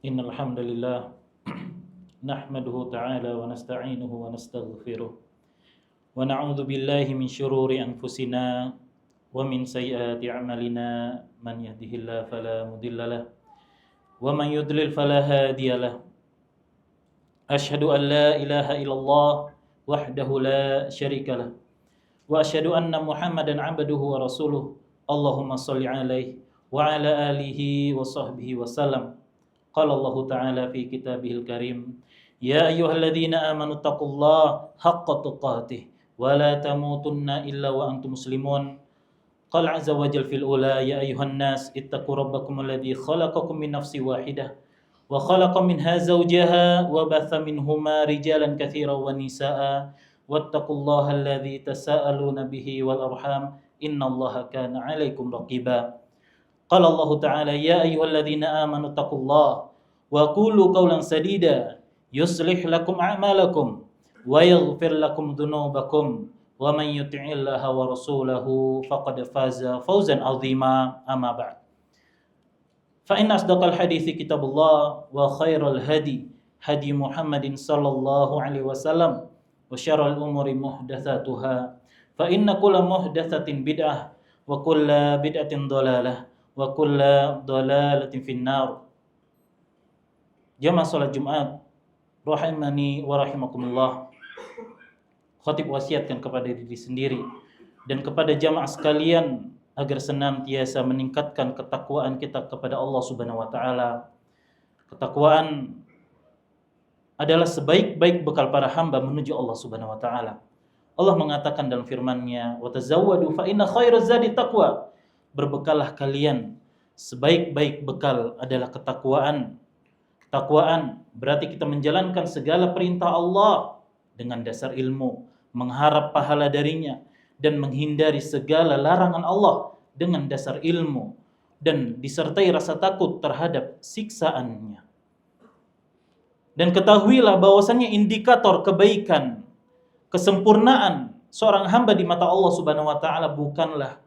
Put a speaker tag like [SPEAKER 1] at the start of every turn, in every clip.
[SPEAKER 1] Innal hamdalillah nahmaduhu ta'ala wa nasta'inuhu wa nastaghfiruh wa na'udzu billahi min syururi anfusina wa min sayyiati a'malina man yahdihillahu fala mudhillalah wa man yudlil fala hadiyalah. Asyhadu an la ilaha illallah wahdahu la syarikalah wa asyhadu anna Muhammadan 'abduhu wa rasuluh. Allahumma shalli 'alaihi wa 'ala alihi wa sahbihi wa sallam. Qala Allah Ta'ala fi kitabihil karim, ya ayyuhalladzina amanu taqullaha haqqa tuqatih wa la tamutunna illa wa antum muslimun. Qala azza wa jalla fil ula, ya ayyuhan nas ittaqu rabbakum alladzi khalaqakum min nafsin wahidah wa khalaqa minha zawjaha wa batha minhuma rijalan katsiran wa nisaa'a wattaqullaha alladzi tasaaluna bihi wal arham innallaha kana 'alaikum raqiba. Qala Allah Ta'ala, ya ayyuhalladzina amanu taqullaha wa qulu qawlan sadida yuslih lakum a'malakum wa yaghfir lakum dhunubakum wa man yuti'illaha wa rasulahu faqad faza fawzan 'azima. Amma ba'd. Fa inna asdaqal hadithi kitabullah wa khairal hadi hadi Muhammadin sallallahu alaihi wasallam wa syarrul umuri muhdatsatuha fa inna kulla muhdatsatin bid'ah wa kulla bid'atin dhalalah wa kulla dhalalatin finnar. Jamaah salat Jumat rahimani wa rahimakumullah. Khatib wasiatkan kepada diri sendiri dan kepada jamaah sekalian agar senantiasa meningkatkan ketakwaan kita kepada Allah Subhanahu wa taala. Ketakwaan adalah sebaik-baik bekal para hamba menuju Allah Subhanahu wa taala. Allah mengatakan dalam firman-Nya, "Wa tazawwadu fa inna khairaz zadi taqwa." Berbekallah kalian, sebaik-baik bekal adalah ketakwaan. Ketakwaan berarti kita menjalankan segala perintah Allah dengan dasar ilmu, mengharap pahala darinya, dan menghindari segala larangan Allah dengan dasar ilmu, dan disertai rasa takut terhadap siksaannya. Dan ketahuilah bahwasannya indikator kebaikan, kesempurnaan seorang hamba di mata Allah Subhanahu wa taala bukanlah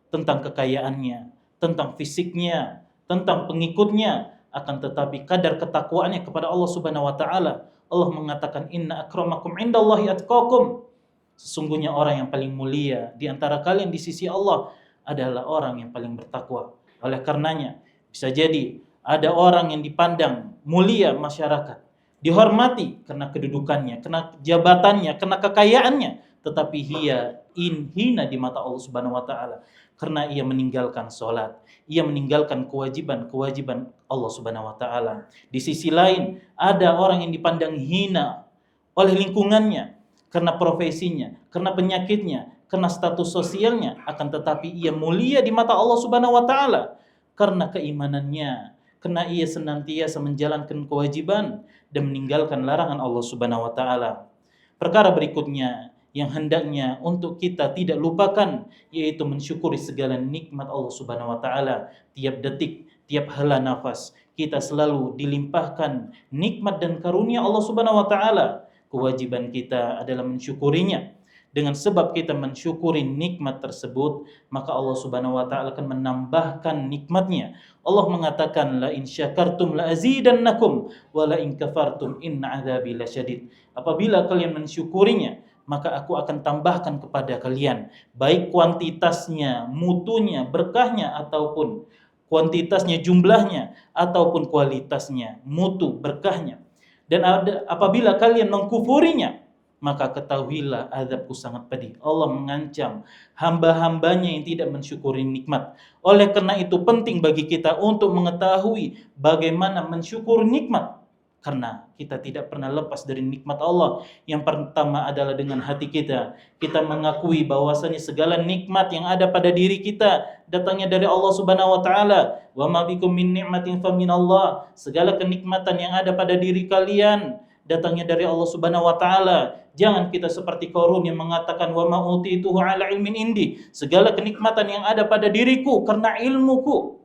[SPEAKER 1] tentang kekayaannya, tentang fisiknya, tentang pengikutnya, akan tetapi kadar ketakwaannya kepada Allah Subhanahu wa taala. Allah mengatakan, inna akramakum indallahi atqakum. Sesungguhnya orang yang paling mulia di antara kalian di sisi Allah adalah orang yang paling bertakwa. Oleh karenanya, bisa jadi ada orang yang dipandang mulia masyarakat, dihormati karena kedudukannya, karena jabatannya, karena kekayaannya, tetapi ia hina di mata Allah Subhanahu wa taala karena ia meninggalkan sholat, ia meninggalkan kewajiban-kewajiban Allah Subhanahu wa taala. Di sisi lain, ada orang yang dipandang hina oleh lingkungannya karena profesinya, karena penyakitnya, karena status sosialnya, akan tetapi ia mulia di mata Allah Subhanahu wa taala karena keimanannya, karena ia senantiasa menjalankan kewajiban dan meninggalkan larangan Allah Subhanahu wa taala. Perkara berikutnya yang hendaknya untuk kita tidak lupakan yaitu mensyukuri segala nikmat Allah Subhanahu wa taala. Tiap detik, tiap hela nafas kita selalu dilimpahkan nikmat dan karunia Allah Subhanahu wa taala. Kewajiban kita adalah mensyukurinya. Dengan sebab kita mensyukuri nikmat tersebut, maka Allah Subhanahu wa taala akan menambahkan nikmatnya. Allah mengatakan, la in syakartum la azidannakum wa la in kafartum inna adzabi lasyadid. Apabila kalian mensyukurinya, maka aku akan tambahkan kepada kalian, baik kuantitasnya, mutunya, berkahnya, ataupun kuantitasnya, jumlahnya, ataupun kualitasnya, mutu, berkahnya. Dan apabila kalian mengkufurinya, maka ketahuilah azabku sangat pedih. Allah mengancam hamba-hambanya yang tidak mensyukuri nikmat. Oleh karena itu penting bagi kita untuk mengetahui bagaimana mensyukuri nikmat. Karena kita tidak pernah lepas dari nikmat Allah. Yang pertama adalah dengan hati kita. Kita mengakui bahwasanya segala nikmat yang ada pada diri kita datangnya dari Allah Subhanahu wa taala. Wa ma bikum min ni'matin fa minallah. Segala kenikmatan yang ada pada diri kalian datangnya dari Allah Subhanahu wa taala. Jangan kita seperti Qarun yang mengatakan wa ma utituhu ala ilmin indi. Segala kenikmatan yang ada pada diriku karena ilmuku.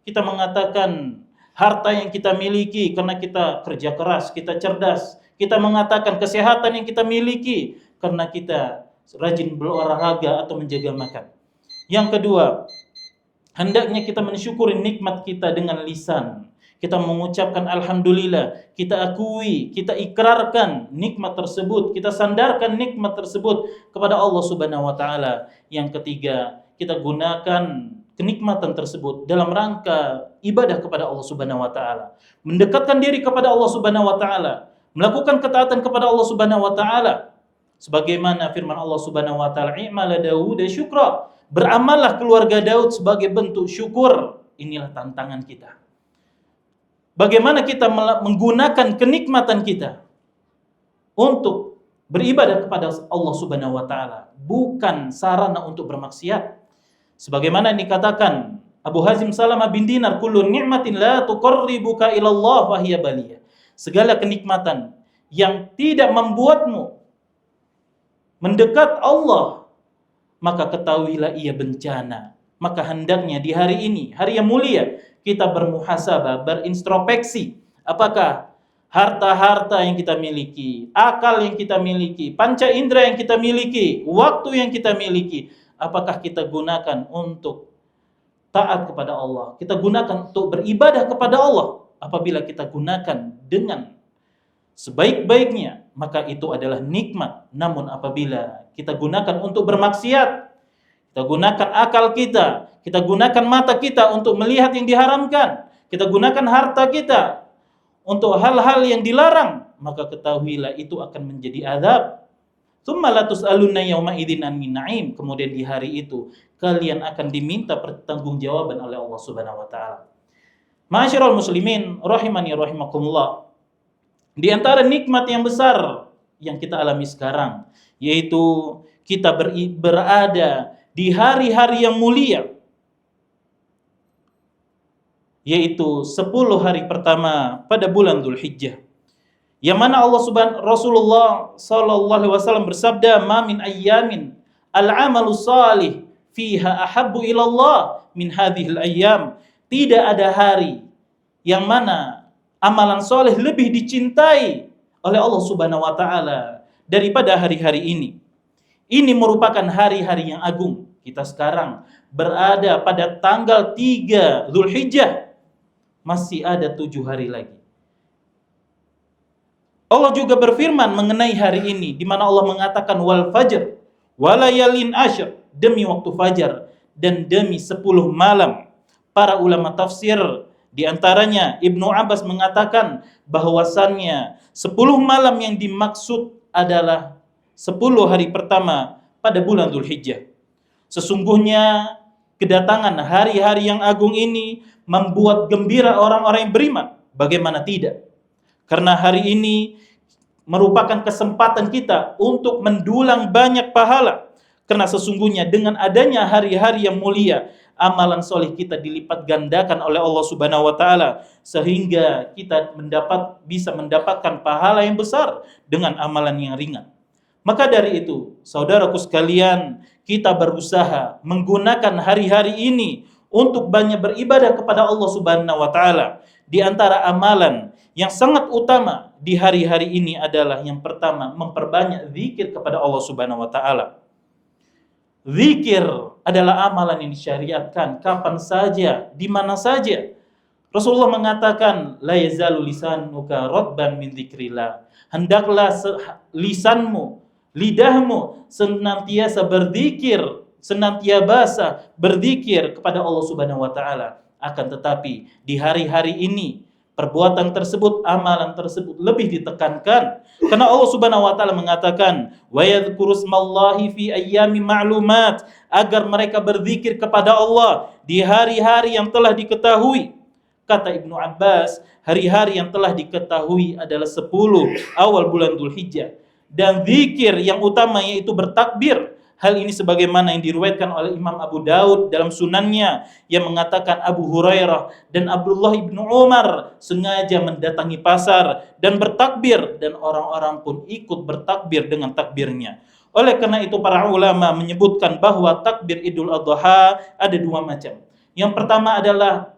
[SPEAKER 1] Kita mengatakan harta yang kita miliki karena kita kerja keras, kita cerdas. Kita mengatakan kesehatan yang kita miliki karena kita rajin berolahraga atau menjaga makan. Yang kedua, hendaknya kita mensyukuri nikmat kita dengan lisan. kita mengucapkan alhamdulillah, kita akui, kita ikrarkan nikmat tersebut, kita sandarkan nikmat tersebut kepada Allah Subhanahu wa taala. Yang ketiga, kita gunakan kenikmatan tersebut dalam rangka ibadah kepada Allah Subhanahu wa taala, mendekatkan diri kepada Allah Subhanahu wa taala, melakukan ketaatan kepada Allah Subhanahu wa taala. Sebagaimana firman Allah Subhanahu wa taala, "I'mala Daud syukra." Beramallah keluarga Daud sebagai bentuk syukur. Inilah tantangan kita. Bagaimana kita menggunakan kenikmatan kita untuk beribadah kepada Allah Subhanahu wa taala, bukan sarana untuk bermaksiat. Sebagaimana dikatakan Abu Hazim Salamah bin Dinar, "Kullu ni'matin la tuqarribuka ila Allah fa hiya baliyah." Segala kenikmatan yang tidak membuatmu mendekat Allah, maka ketahuilah ia bencana. Maka hendaknya di hari ini, hari yang mulia, kita bermuhasabah, berintrospeksi. Apakah harta-harta yang kita miliki, akal yang kita miliki, panca indera yang kita miliki, waktu yang kita miliki, apakah kita gunakan untuk taat kepada Allah? Kita gunakan untuk beribadah kepada Allah. Apabila kita gunakan dengan sebaik-baiknya, maka itu adalah nikmat. Namun apabila kita gunakan untuk bermaksiat, kita gunakan akal kita gunakan mata kita untuk melihat yang diharamkan, kita gunakan harta kita untuk hal-hal yang dilarang, maka ketahuilah itu akan menjadi azab. Tsumma la tus'alunna yauma idzin 'anil na'im. Kemudian di hari itu kalian akan diminta pertanggungjawaban oleh Allah Subhanahu wa taala. Ma'asyiral muslimin rahimani rahimakumullah. Di antara nikmat yang besar yang kita alami sekarang, yaitu kita berada di hari-hari yang mulia, yaitu 10 hari pertama pada bulan Dzulhijjah, yang mana Rasulullah sallallahu alaihi wasallam bersabda, "Ma min ayyamin al-amalu salih fiha ahabbu ila Allah min hadhil ayyam." Tidak ada hari yang mana amalan soleh lebih dicintai oleh Allah Subhanahu wa taala daripada hari-hari ini. Ini merupakan hari-hari yang agung. Kita sekarang berada pada tanggal 3 Dzulhijjah. Masih ada 7 hari lagi. Allah juga berfirman mengenai hari ini, di mana Allah mengatakan wal fajr walayalin asyr, demi waktu fajar dan demi 10 malam. Para ulama tafsir, di antaranya Ibnu Abbas mengatakan bahwasannya 10 malam yang dimaksud adalah 10 hari pertama pada bulan Dzulhijjah. Sesungguhnya kedatangan hari-hari yang agung ini membuat gembira orang-orang yang beriman. Bagaimana tidak? Karena hari ini merupakan kesempatan kita untuk mendulang banyak pahala. Karena sesungguhnya dengan adanya hari-hari yang mulia, amalan soleh kita dilipat gandakan oleh Allah Subhanahu wa taala, sehingga kita bisa mendapatkan pahala yang besar dengan amalan yang ringan. Maka dari itu, saudaraku sekalian, kita berusaha menggunakan hari-hari ini untuk banyak beribadah kepada Allah Subhanahu wa taala. Di antara amalan yang sangat utama di hari-hari ini adalah yang pertama, memperbanyak zikir kepada Allah Subhanahu wa taala. Zikir adalah amalan yang disyariatkan kapan saja, di mana saja. Rasulullah mengatakan, la yazalu lisanuka radban min dzikrillah. Hendaklah lisanmu, lidahmu senantiasa berzikir, senantiasa berzikir kepada Allah Subhanahu wa taala. Akan tetapi di hari-hari ini perbuatan tersebut, amalan tersebut lebih ditekankan karena Allah Subhanahu wa taala mengatakan wa yadhkurusmallahi fi ayyamin ma'lumat, agar mereka berzikir kepada Allah di hari-hari yang telah diketahui. Kata Ibnu Abbas, hari-hari yang telah diketahui adalah 10 awal bulan Dzulhijjah, dan zikir yang utama yaitu bertakbir. Hal ini sebagaimana yang diriwayatkan oleh Imam Abu Daud dalam sunannya, yang mengatakan Abu Hurairah dan Abdullah ibnu Umar sengaja mendatangi pasar dan bertakbir, dan orang-orang pun ikut bertakbir dengan takbirnya. Oleh karena itu para ulama menyebutkan bahwa takbir Idul Adha ada 2 macam. Yang pertama adalah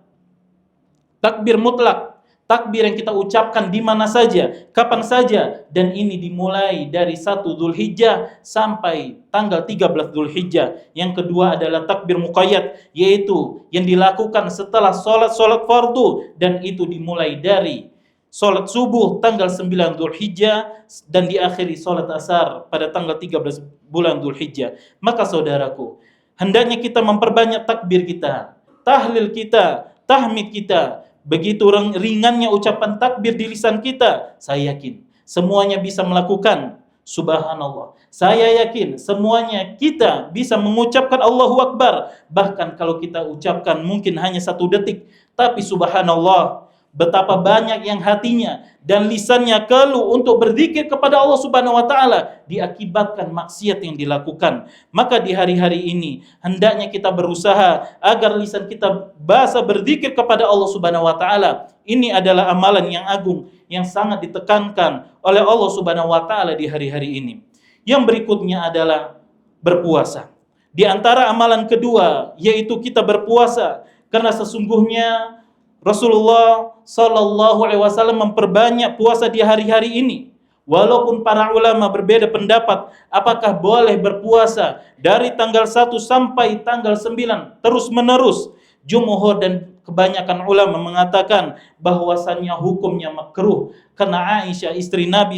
[SPEAKER 1] takbir mutlak, Takbir yang kita ucapkan di mana saja, kapan saja, dan ini dimulai dari 1 Dzulhijjah sampai tanggal 13 Dzulhijjah. Yang kedua adalah takbir muqayyad, yaitu yang dilakukan setelah sholat fardu, dan itu dimulai dari sholat subuh tanggal 9 Dzulhijjah dan diakhiri sholat asar pada tanggal 13 bulan Dzulhijjah. Maka saudaraku, hendaknya kita memperbanyak takbir kita, tahlil kita, tahmid kita. Begitu ringannya ucapan takbir di lisan kita, saya yakin semuanya bisa melakukan. Subhanallah. Saya yakin semuanya kita bisa mengucapkan Allahu Akbar. Bahkan kalau kita ucapkan mungkin hanya 1 detik, tapi subhanallah, betapa banyak yang hatinya dan lisannya keluh untuk berzikir kepada Allah Subhanahu wa taala diakibatkan maksiat yang dilakukan. Maka di hari-hari ini hendaknya kita berusaha agar lisan kita basah berzikir kepada Allah Subhanahu wa taala. Ini adalah amalan yang agung yang sangat ditekankan oleh Allah Subhanahu wa taala di hari-hari ini. Yang berikutnya adalah berpuasa. Di antara amalan kedua yaitu kita berpuasa, karena sesungguhnya Rasulullah Sallallahu Alaihi Wasallam memperbanyak puasa di hari-hari ini. Walaupun para ulama berbeda pendapat apakah boleh berpuasa dari tanggal 1 sampai tanggal 9 terus menerus, jumhur dan kebanyakan ulama mengatakan bahwasannya hukumnya makruh, karena Aisyah istri Nabi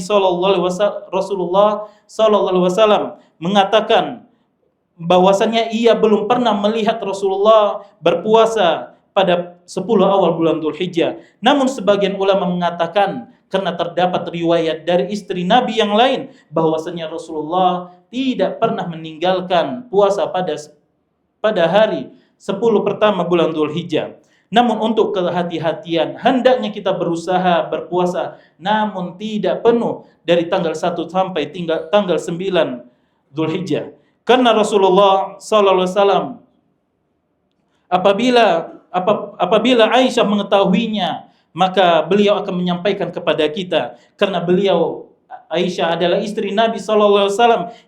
[SPEAKER 1] Rasulullah Sallallahu Alaihi Wasallam mengatakan bahwasannya ia belum pernah melihat Rasulullah berpuasa pada 10 awal bulan Dzulhijjah. Namun sebagian ulama mengatakan karena terdapat riwayat dari istri Nabi yang lain bahwasanya Rasulullah tidak pernah meninggalkan puasa pada hari 10 pertama bulan Dzulhijjah. Namun untuk kehati-hatian, hendaknya kita berusaha berpuasa namun tidak penuh dari tanggal 1 sampai tanggal 9 Dzulhijjah. Karena Rasulullah sallallahu alaihi wasallam apabila Aisyah mengetahuinya, maka beliau akan menyampaikan kepada kita, karena beliau Aisyah adalah istri Nabi SAW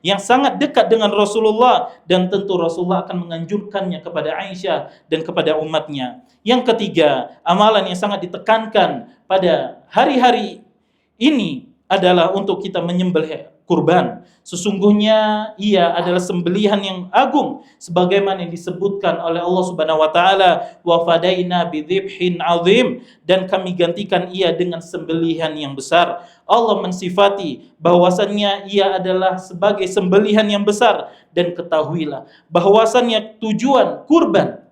[SPEAKER 1] yang sangat dekat dengan Rasulullah, dan tentu Rasulullah akan menganjurkannya kepada Aisyah dan kepada umatnya. Yang ketiga, amalan yang sangat ditekankan pada hari-hari ini adalah untuk kita menyembelih kurban. Sesungguhnya ia adalah sembelihan yang agung sebagaimana yang disebutkan oleh Allah Subhanahu wa taala, wa fadaina bidzibhin azim, dan kami gantikan ia dengan sembelihan yang besar. Allah mensifati bahwasannya ia adalah sebagai sembelihan yang besar, dan ketahuilah bahwasannya tujuan kurban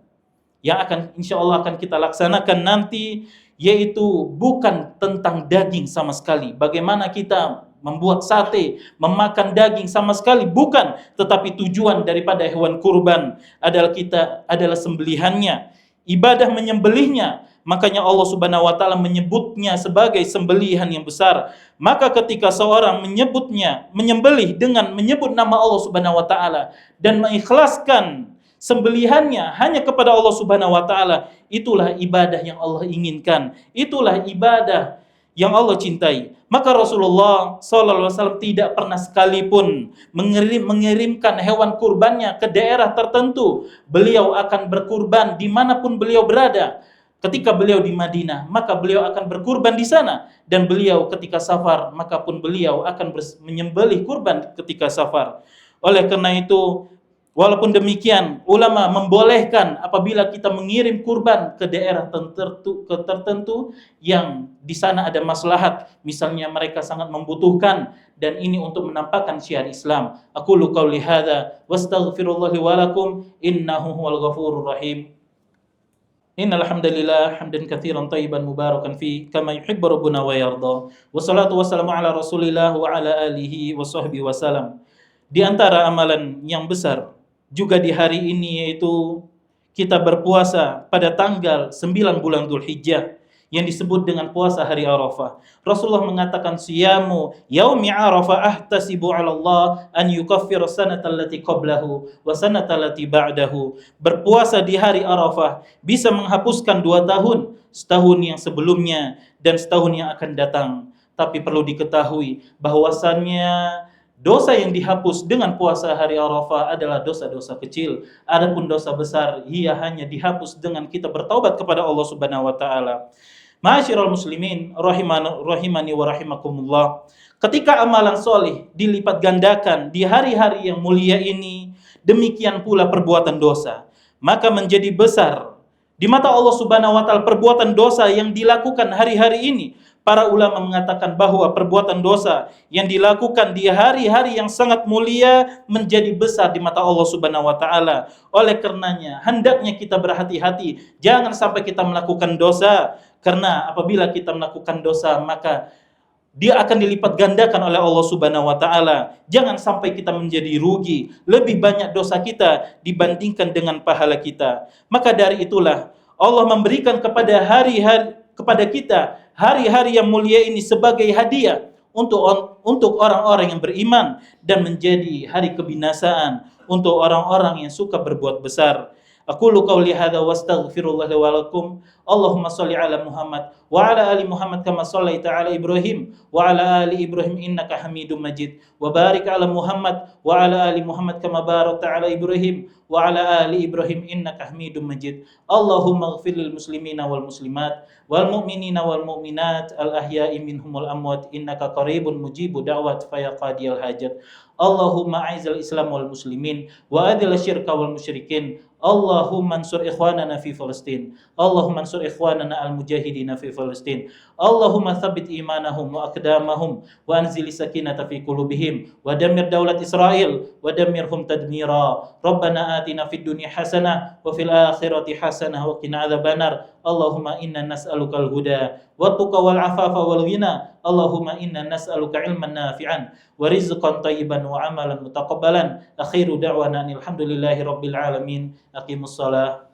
[SPEAKER 1] yang insyaallah akan kita laksanakan nanti yaitu bukan tentang daging sama sekali. Bagaimana kita membuat sate, memakan daging sama sekali bukan, tetapi tujuan daripada hewan kurban adalah sembelihannya, ibadah menyembelihnya. Makanya Allah Subhanahu wa taala menyebutnya sebagai sembelihan yang besar. Maka ketika seorang menyembelih dengan menyebut nama Allah Subhanahu wa taala dan mengikhlaskan sembelihannya hanya kepada Allah Subhanahu wa taala, itulah ibadah yang Allah inginkan, itulah ibadah yang Allah cintai. Maka Rasulullah SAW tidak pernah sekalipun mengirimkan hewan kurbannya ke daerah tertentu. Beliau akan berkurban dimanapun beliau berada. Ketika beliau di Madinah, maka beliau akan berkurban di sana. Dan beliau ketika safar, maka pun beliau akan menyembelih kurban ketika safar. Oleh karena itu, walaupun demikian, ulama membolehkan apabila kita mengirim kurban ke daerah tertentu yang di sana ada maslahat, misalnya mereka sangat membutuhkan, dan ini untuk menampakkan syiar Islam. Aqulu qauli hadza wastaghfirullahi wa lakum innahu huwal ghafurur rahim. Innal hamdalillah hamdan katsiran thayyiban mubarakan fi kama yuhibbu rabbuna wa yarda. Wassalatu wassalamu ala Rasulillah wa ala alihi wa sahbihi wasallam. Di antara amalan yang besar juga di hari ini yaitu kita berpuasa pada tanggal 9 bulan Dzulhijjah yang disebut dengan puasa hari Arafah. Rasulullah mengatakan siyamu yaumi Arafah ahtasibu 'ala Allah an yukaffira sanata allati qablahu wa sanata allati ba'dahu. Berpuasa di hari Arafah bisa menghapuskan 2 tahun, setahun yang sebelumnya dan setahun yang akan datang. Tapi perlu diketahui bahwasannya dosa yang dihapus dengan puasa hari Arafah adalah dosa-dosa kecil. Adapun dosa besar ia hanya dihapus dengan kita bertaubat kepada Allah Subhanahu wa taala. Ma'asyiral muslimin rahimani wa rahimakumullah. Ketika amalan soleh dilipat gandakan di hari-hari yang mulia ini, demikian pula perbuatan dosa, maka menjadi besar di mata Allah Subhanahu wa taala perbuatan dosa yang dilakukan hari-hari ini. Para ulama mengatakan bahwa perbuatan dosa yang dilakukan di hari-hari yang sangat mulia menjadi besar di mata Allah Subhanahu wa taala. Oleh karenanya, hendaknya kita berhati-hati, jangan sampai kita melakukan dosa, karena apabila kita melakukan dosa maka dia akan dilipat gandakan oleh Allah Subhanahu wa taala. Jangan sampai kita menjadi rugi, lebih banyak dosa kita dibandingkan dengan pahala kita. Maka dari itulah Allah memberikan kepada kita hari-hari yang mulia ini sebagai hadiah untuk orang-orang yang beriman, dan menjadi hari kebinasaan untuk orang-orang yang suka berbuat besar. Aqulu qawli hadza wa astaghfirullah li wa lakum. Allahumma shalli ala Muhammad wa ala ali Muhammad kama shallaita ala Ibrahim wa ala ali Ibrahim innaka Hamidum Majid. Wa barik ala Muhammad wa ala ali Muhammad kama barakta ala Ibrahim wa ala ali Ibrahim innaka Hamidum Majid. Allahumma ighfir lil muslimina wal muslimat wal mu'minina wal mu'minat al ahya'i minhum wal amwat innaka qaribun mujibu da'wat fa ya qadiyal hajat. Allahumma a'izzal Islam wal muslimin wa adil syirka wal musyrikin. Allahumma ansur ikhwanana fi Palestin. Allahumma ansur ikhwanana al-mujahidina fi Palestin. Allahumma thabbit imanahum wa aqdamahum wa anzil sakinata fi qulubihim wa dammir daulat Israel wa dammirhum tadmira. Rabbana atina fid dunya hasanah wa fil akhirati hasanah wa qina adzabannar. Allahumma inna nas'aluka al-huda wa tuqa wal afafa wal ghina. Allahumma inna nas'aluka ilman nafi'an wa rizqan thayyiban wa amalan mutaqabbalan. Akhiru da'wana alhamdulillahi rabbil alamin. Aqimus shalah.